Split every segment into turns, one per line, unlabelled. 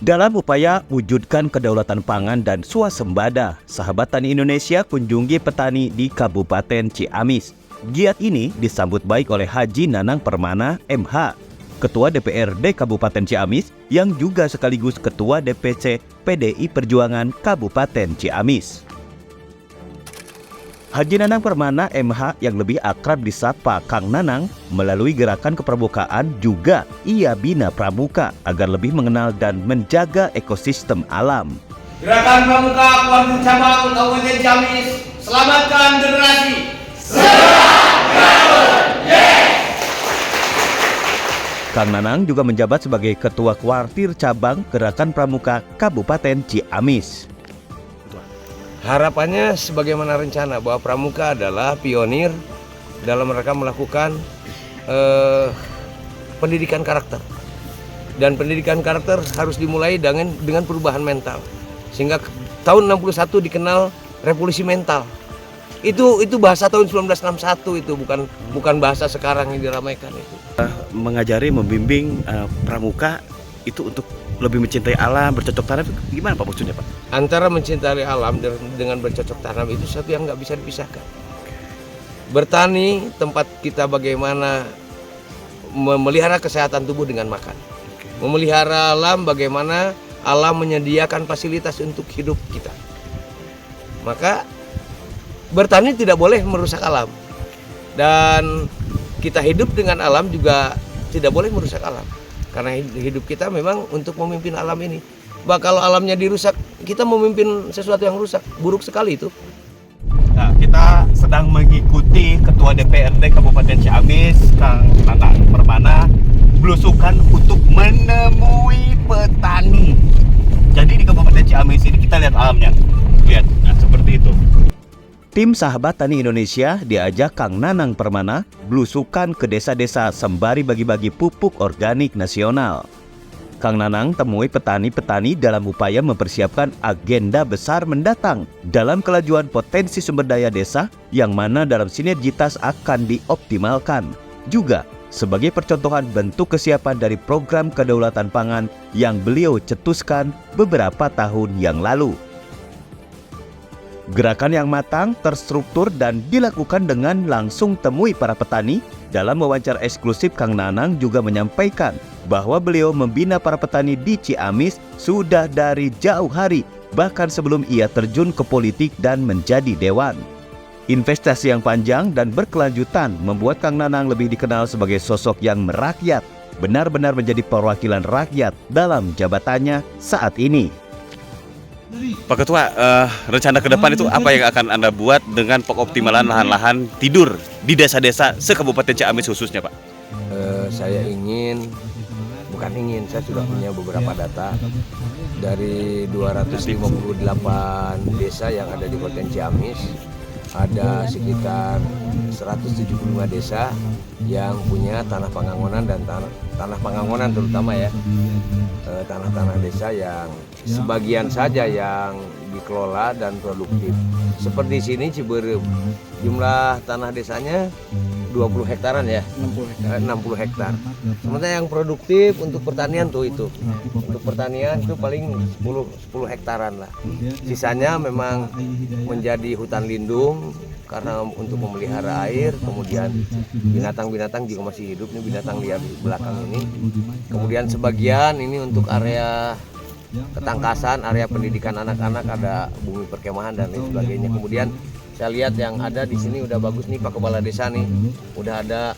Dalam upaya wujudkan kedaulatan pangan dan swasembada, Sahabat Tani Indonesia kunjungi petani di Kabupaten Ciamis. Giat ini disambut baik oleh Haji Nanang Permana, MH, Ketua DPRD Kabupaten Ciamis yang juga sekaligus Ketua DPC PDI Perjuangan Kabupaten Ciamis. Haji Nanang Permana MH yang lebih akrab disapa Kang Nanang melalui gerakan kepramukaan juga ia bina pramuka agar lebih mengenal dan menjaga ekosistem alam.
Gerakan Pramuka Kuartir Cabang Kabupaten Ciamis, selamatkan generasi.
Kang Nanang juga menjabat sebagai Ketua Kuartir Cabang Gerakan Pramuka Kabupaten Ciamis.
Harapannya sebagaimana rencana bahwa Pramuka adalah pionir dalam mereka melakukan pendidikan karakter. Dan pendidikan karakter harus dimulai dengan perubahan mental. Sehingga tahun 61 dikenal revolusi mental. Itu bahasa tahun 1961 itu bukan bahasa sekarang yang diramaikan itu.
Mengajari, membimbing pramuka itu untuk lebih mencintai alam, bercocok tanam, gimana Pak maksudnya Pak?
Antara mencintai alam dengan bercocok tanam itu satu yang nggak bisa dipisahkan. Bertani tempat kita bagaimana memelihara kesehatan tubuh dengan makan. Memelihara alam bagaimana alam menyediakan fasilitas untuk hidup kita. Maka bertani tidak boleh merusak alam. Dan kita hidup dengan alam juga tidak boleh merusak alam. Karena hidup kita memang untuk memimpin alam ini. Kalau alamnya dirusak, kita memimpin sesuatu yang rusak. Buruk sekali itu.
Nah, kita sedang mengikuti Ketua DPRD Kabupaten Ciamis, Kang Nanang Permana, belusukan untuk menemui petani. Jadi di Kabupaten Ciamis ini kita lihat alamnya. Lihat, nah, seperti itu. Tim Sahabat Tani Indonesia diajak Kang Nanang Permana belusukan ke desa-desa sembari bagi-bagi pupuk organik nasional. Kang Nanang temui petani-petani dalam upaya mempersiapkan agenda besar mendatang dalam kelajuan potensi sumber daya desa yang mana dalam sinergitas akan dioptimalkan. Juga sebagai percontohan bentuk kesiapan dari program kedaulatan pangan yang beliau cetuskan beberapa tahun yang lalu. Gerakan yang matang, terstruktur, dan dilakukan dengan langsung temui para petani. Dalam wawancara eksklusif, Kang Nanang juga menyampaikan bahwa beliau membina para petani di Ciamis sudah dari jauh hari, bahkan sebelum ia terjun ke politik dan menjadi dewan. Investasi yang panjang dan berkelanjutan membuat Kang Nanang lebih dikenal sebagai sosok yang merakyat, benar-benar menjadi perwakilan rakyat dalam jabatannya saat ini.
Pak Ketua, rencana ke depan itu apa yang akan Anda buat dengan pengoptimalan lahan-lahan tidur di desa-desa se-Kabupaten Ciamis khususnya, Pak?
Saya sudah punya beberapa data dari 258 desa yang ada di Kabupaten Ciamis. Ada sekitar 175 desa yang punya tanah pangangonan dan tanah pangangonan terutama ya. Tanah-tanah desa yang sebagian saja yang dikelola dan produktif. Seperti sini Ciberem, jumlah tanah desanya 20 hektaran ya, 60 hektar. Sementara yang produktif untuk pertanian tuh itu. Untuk pertanian itu paling 10 hektaran lah. Sisanya memang menjadi hutan lindung karena untuk memelihara air, kemudian binatang-binatang juga masih hidup nih, binatang liar di belakang ini. Kemudian sebagian ini untuk area ketangkasan, area pendidikan anak-anak, ada bumi perkemahan dan lain sebagainya. Kemudian saya lihat yang ada di sini udah bagus nih Pak Kepala Desa nih, udah ada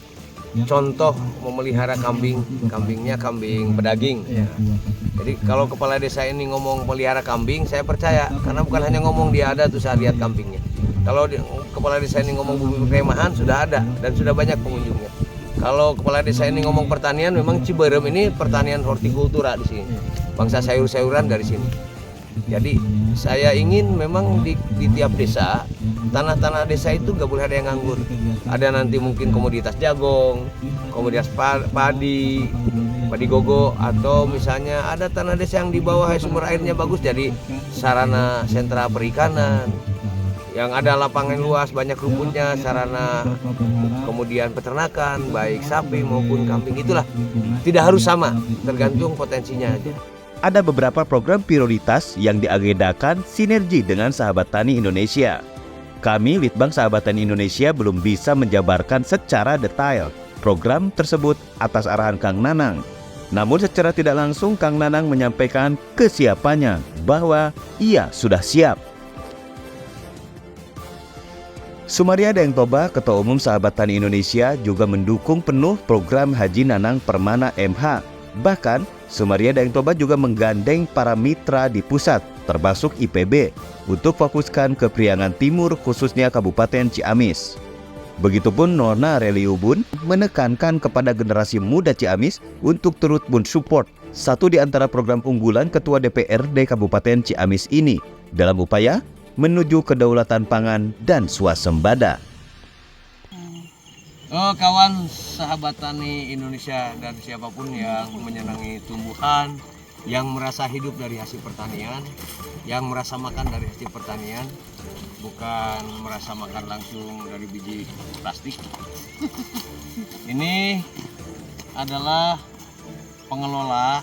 contoh memelihara kambing, kambingnya kambing pedaging. Jadi kalau Kepala Desa ini ngomong pelihara kambing, saya percaya karena bukan hanya ngomong dia ada tuh saya lihat kambingnya. Kalau Kepala Desa ini ngomong bumi perkemahan sudah ada dan sudah banyak pengunjungnya. Kalau Kepala Desa ini ngomong pertanian, memang Ciberem ini pertanian hortikultura di sini, bangsa sayur-sayuran dari sini. Jadi saya ingin memang di tiap desa, tanah-tanah desa itu gak boleh ada yang nganggur. Ada nanti mungkin komoditas jagung, komoditas padi gogo, atau misalnya ada tanah desa yang di bawah sumber airnya bagus jadi sarana sentra perikanan. Yang ada lapangan luas, banyak rumputnya, sarana kemudian peternakan, baik sapi maupun kambing, itulah. Tidak harus sama, tergantung potensinya aja.
ada beberapa program prioritas yang diagendakan sinergi dengan Sahabat Tani Indonesia. Kami, Litbang Sahabat Tani Indonesia, belum bisa menjabarkan secara detail program tersebut atas arahan Kang Nanang. Namun secara tidak langsung Kang Nanang menyampaikan kesiapannya bahwa ia sudah siap. Sumaria Daeng Toba, Ketua Umum Sahabat Tani Indonesia, juga mendukung penuh program Haji Nanang Permana MH. Bahkan, Sumaria Daeng Toba juga menggandeng para mitra di pusat, termasuk IPB, untuk fokuskan ke Priangan Timur, khususnya Kabupaten Ciamis. Begitupun Nona Reliubun menekankan kepada generasi muda Ciamis untuk turut mensupport satu di antara program unggulan Ketua DPRD Kabupaten Ciamis ini dalam upaya menuju kedaulatan pangan dan swasembada.
Kawan Sahabat Tani Indonesia dan siapapun yang menyenangi tumbuhan, yang merasa hidup dari hasil pertanian, yang merasa makan dari hasil pertanian, bukan merasa makan langsung dari biji plastik. Ini adalah pengelola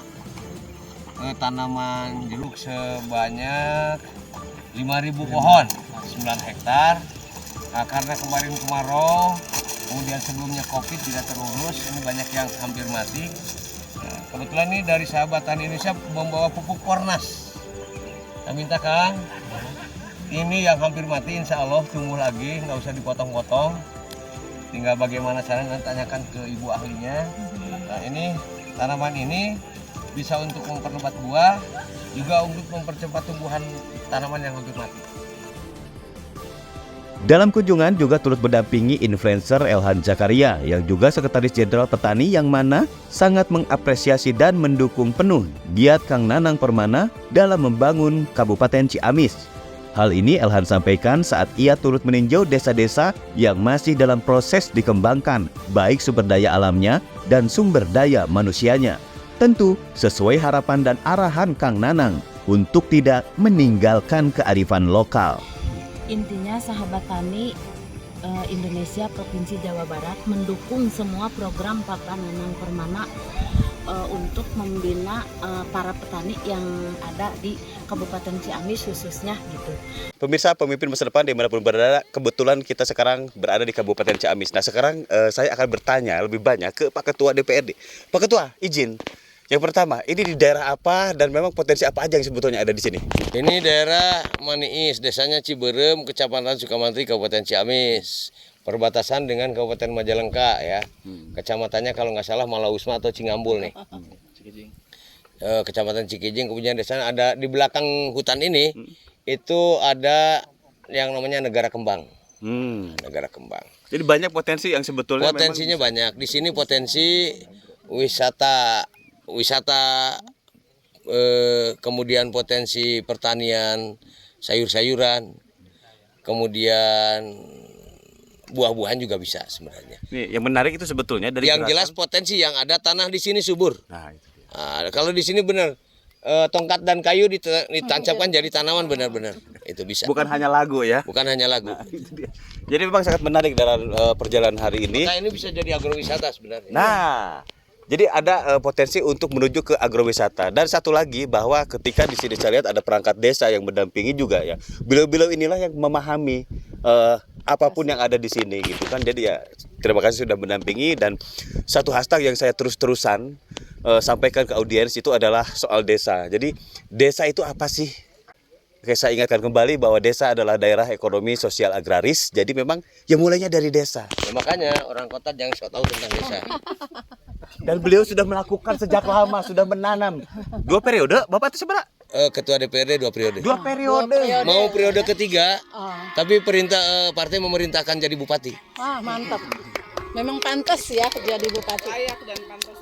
tanaman jeruk sebanyak 5.000 pohon, 9 hektar. Nah, karena kemarin kemarau, kemudian sebelumnya COVID tidak terurus, ini banyak yang hampir mati. Nah, kebetulan ini dari Sahabat Tani Indonesia membawa pupuk Kornas. Saya minta Kang, ini yang hampir mati insya Allah tumbuh lagi, nggak usah dipotong-potong. Tinggal bagaimana caranya nanti tanyakan ke ibu ahlinya. Nah, ini tanaman ini bisa untuk memperlebat buah, juga untuk mempercepat tumbuhan tanaman yang hampir mati.
Dalam kunjungan juga turut mendampingi influencer Elhan Zakaria yang juga Sekretaris Jenderal Petani, yang mana sangat mengapresiasi dan mendukung penuh giat Kang Nanang Permana dalam membangun Kabupaten Ciamis. Hal ini Elhan sampaikan saat ia turut meninjau desa-desa yang masih dalam proses dikembangkan, baik sumber daya alamnya dan sumber daya manusianya. Tentu sesuai harapan dan arahan Kang Nanang untuk tidak meninggalkan kearifan lokal.
Intinya Sahabat Tani Indonesia Provinsi Jawa Barat mendukung semua program Pak Nanang Permana untuk membina para petani yang ada di Kabupaten Ciamis khususnya gitu.
Pemirsa, pemimpin masa depan dimanapun berada, kebetulan kita sekarang berada di Kabupaten Ciamis. Nah, sekarang saya akan bertanya lebih banyak ke Pak Ketua DPRD. Pak Ketua, izin. Yang pertama, ini di daerah apa dan memang potensi apa aja yang sebetulnya ada di sini?
Ini daerah Maniis, desanya Ciberem, Kecamatan Sukamantri, Kabupaten Ciamis. Perbatasan dengan Kabupaten Majalengka ya. Kecamatannya kalau nggak salah Malausma atau Cingambul nih. Kecamatan Cikijing, kemudian desanya ada di belakang hutan ini, itu ada yang namanya Negara Kembang. Negara Kembang.
Jadi banyak potensi yang sebetulnya
Potensinya banyak. Di sini potensi wisata, kemudian potensi pertanian, sayur-sayuran, kemudian buah-buahan juga bisa sebenarnya.
Nih, yang menarik itu sebetulnya dari
yang jelas potensi yang ada, tanah di sini subur.
Nah, itu dia.
Nah, kalau di sini benar tongkat dan kayu ditancapkan jadi tanaman benar-benar itu bisa.
Bukan hanya lagu ya.
Bukan hanya lagu.
Nah, itu dia. Jadi memang sangat menarik dalam perjalanan hari ini.
Nah, ini bisa jadi agrowisata sebenarnya.
Nah, jadi ada potensi untuk menuju ke agrowisata. Dan satu lagi bahwa ketika di sini saya lihat ada perangkat desa yang mendampingi juga ya. Beliau-beliau inilah yang memahami apapun yang ada di sini gitu kan. Jadi ya terima kasih sudah mendampingi. Dan satu hashtag yang saya terus-terusan sampaikan ke audiens itu adalah soal desa. Jadi desa itu apa sih? Oke, saya ingatkan kembali bahwa desa adalah daerah ekonomi sosial agraris. Jadi memang ya mulainya dari desa.
Ya, makanya orang kota jangan sok tahu tentang desa.
Dan beliau sudah melakukan sejak lama, sudah menanam.
2 periode, Bapak itu seberapa?
Ketua DPRD 2 periode.
2 periode.
Mau periode ketiga, tapi partai memerintahkan jadi bupati.
Wah, mantap. Memang pantas ya jadi bupati. Layak dan pantas.